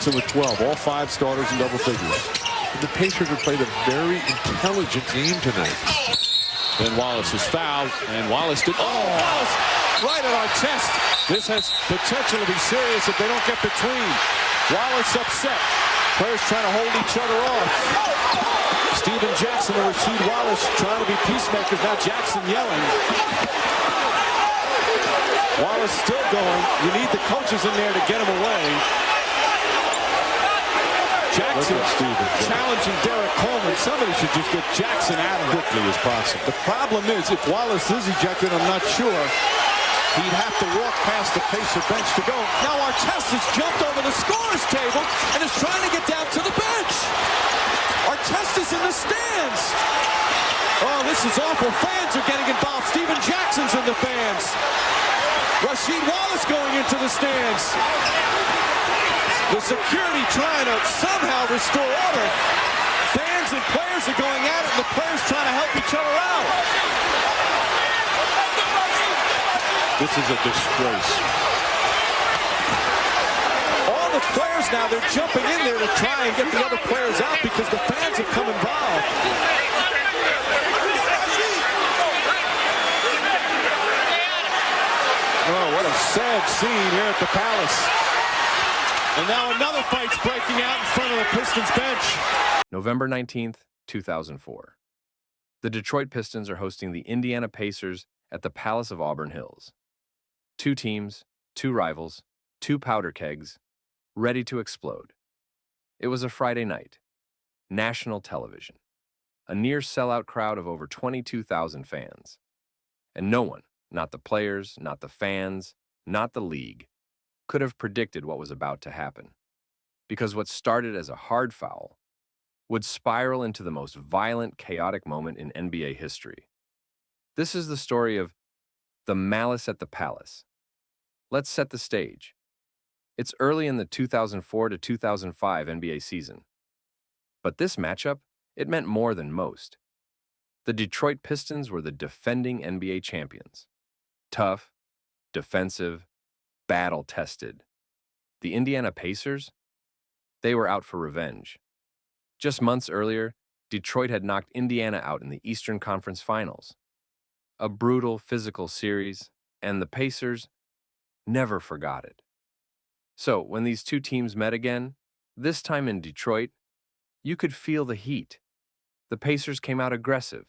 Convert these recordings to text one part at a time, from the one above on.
Jackson with 12. All 5 starters in double figures. And the Pacers have played a very intelligent game tonight. Then Wallace is fouled, and Wallace did. Oh, Wallace right at our chest. This has potential to be serious if they don't get between. Wallace upset. Players trying to hold each other off. Steven Jackson and Rasheed Wallace trying to be peacemakers. Now Jackson yelling. Wallace still going. You need the coaches in there to get him away. Jackson challenging Derek Coleman. Somebody should just get Jackson out of quickly as possible. The problem is, if Wallace is ejected, I'm not sure. He'd have to walk past the Pacer bench to go. Now Artest has jumped over the scorer's table and is trying to get down to the bench. Artest is in the stands. Oh, this is awful. Fans are getting involved. Steven Jackson's in the fans. Rasheed Wallace going into the stands. The security trying to somehow restore order. Fans and players are going at it, and the players trying to help each other out. This is a disgrace. All the players now, they're jumping in there to try and get the other players out because the fans have come involved. Oh, what a sad scene here at the Palace. And now another fight's breaking out in front of the Pistons bench. November 19th, 2004. The Detroit Pistons are hosting the Indiana Pacers at the Palace of Auburn Hills. 2 teams, 2 rivals, 2 powder kegs, ready to explode. It was a Friday night. National television. A near sellout crowd of over 22,000 fans. And no one, not the players, not the fans, not the league, could have predicted what was about to happen. Because what started as a hard foul would spiral into the most violent, chaotic moment in NBA history. This is the story of the Malice at the Palace. Let's set the stage. It's early in the 2004 to 2005 NBA season. But this matchup, it meant more than most. The Detroit Pistons were the defending NBA champions. Tough, defensive, battle-tested. The Indiana Pacers? They were out for revenge. Just months earlier, Detroit had knocked Indiana out in the Eastern Conference Finals. A brutal, physical series, and the Pacers never forgot it. So, when these 2 teams met again, this time in Detroit, you could feel the heat. The Pacers came out aggressive.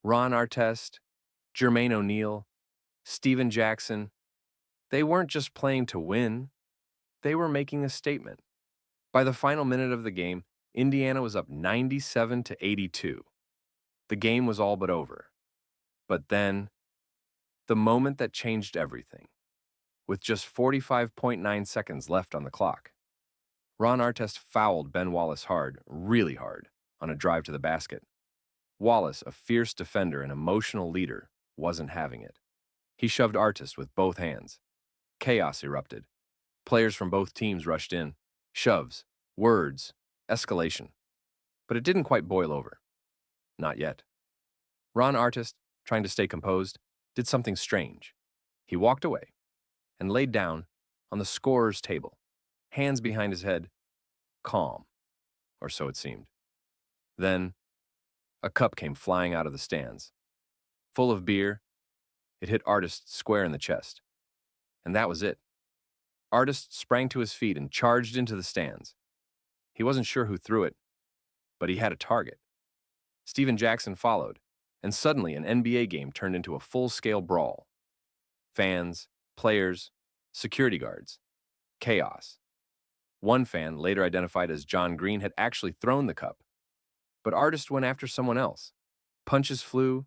Ron Artest, Jermaine O'Neal, Steven Jackson. They weren't just playing to win. They were making a statement. By the final minute of the game, Indiana was up 97-82. The game was all but over. But then, the moment that changed everything. With just 45.9 seconds left on the clock, Ron Artest fouled Ben Wallace hard, really hard, on a drive to the basket. Wallace, a fierce defender and emotional leader, wasn't having it. He shoved Artest with both hands. Chaos erupted. Players from both teams rushed in. Shoves, words, escalation. But it didn't quite boil over. Not yet. Ron Artest, trying to stay composed, did something strange. He walked away and laid down on the scorer's table, hands behind his head, calm, or so it seemed. Then, a cup came flying out of the stands. Full of beer, it hit Artest square in the chest. And that was it. Artest sprang to his feet and charged into the stands. He wasn't sure who threw it, but he had a target. Steven Jackson followed, and suddenly an NBA game turned into a full-scale brawl. Fans, players, security guards, chaos. One fan, later identified as John Green, had actually thrown the cup, but Artest went after someone else. Punches flew,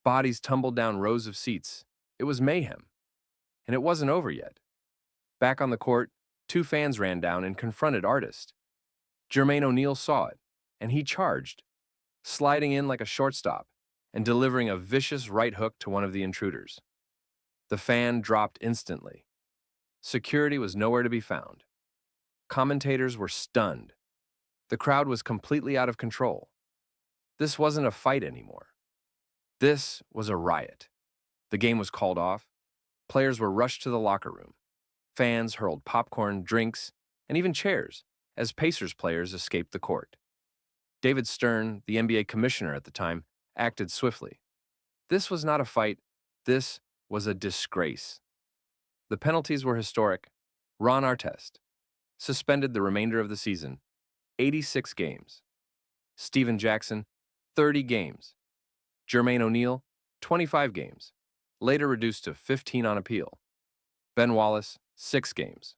bodies tumbled down rows of seats. It was mayhem. And it wasn't over yet. Back on the court, 2 fans ran down and confronted Artest. Jermaine O'Neal saw it, and he charged, sliding in like a shortstop and delivering a vicious right hook to one of the intruders. The fan dropped instantly. Security was nowhere to be found. Commentators were stunned. The crowd was completely out of control. This wasn't a fight anymore. This was a riot. The game was called off. Players were rushed to the locker room. Fans hurled popcorn, drinks, and even chairs as Pacers players escaped the court. David Stern, the NBA commissioner at the time, acted swiftly. This was not a fight. This was a disgrace. The penalties were historic. Ron Artest suspended the remainder of the season, 86 games. Steven Jackson, 30 games. Jermaine O'Neal, 25 games, later reduced to 15 on appeal. Ben Wallace, 6 games.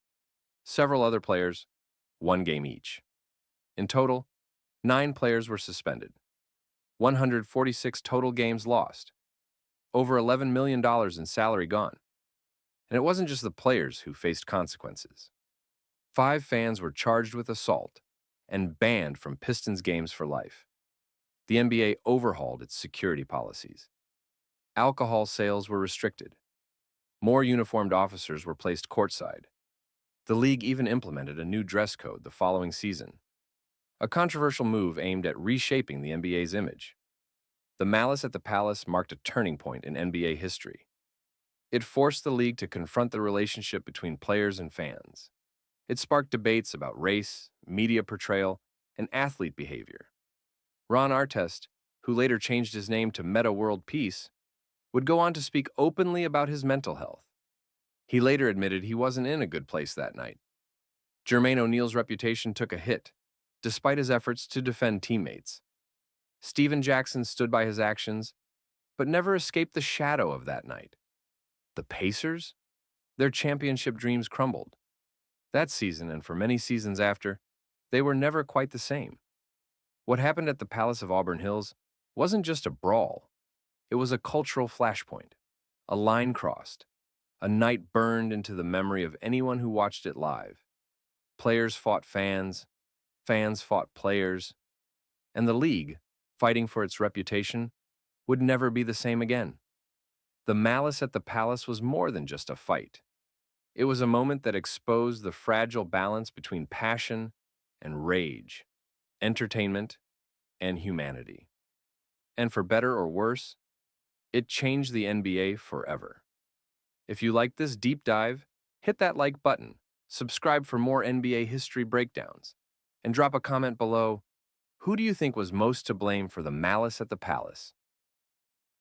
Several other players, 1 game each. In total, 9 players were suspended. 146 total games lost. Over $11 million in salary gone. And it wasn't just the players who faced consequences. 5 fans were charged with assault and banned from Pistons games for life. The NBA overhauled its security policies. Alcohol sales were restricted. More uniformed officers were placed courtside. The league even implemented a new dress code the following season, a controversial move aimed at reshaping the NBA's image. The Malice at the Palace marked a turning point in NBA history. It forced the league to confront the relationship between players and fans. It sparked debates about race, media portrayal, and athlete behavior. Ron Artest, who later changed his name to Meta World Peace, would go on to speak openly about his mental health. He later admitted he wasn't in a good place that night. Jermaine O'Neal's reputation took a hit, despite his efforts to defend teammates. Steven Jackson stood by his actions, but never escaped the shadow of that night. The Pacers? Their championship dreams crumbled. That season, and for many seasons after, they were never quite the same. What happened at the Palace of Auburn Hills wasn't just a brawl. It was a cultural flashpoint, a line crossed, a night burned into the memory of anyone who watched it live. Players fought fans, fans fought players, and the league, fighting for its reputation, would never be the same again. The Malice at the Palace was more than just a fight. It was a moment that exposed the fragile balance between passion and rage, entertainment and humanity. And for better or worse, it changed the NBA forever. If you liked this deep dive, hit that like button, subscribe for more NBA history breakdowns, and drop a comment below. Who do you think was most to blame for the Malice at the Palace?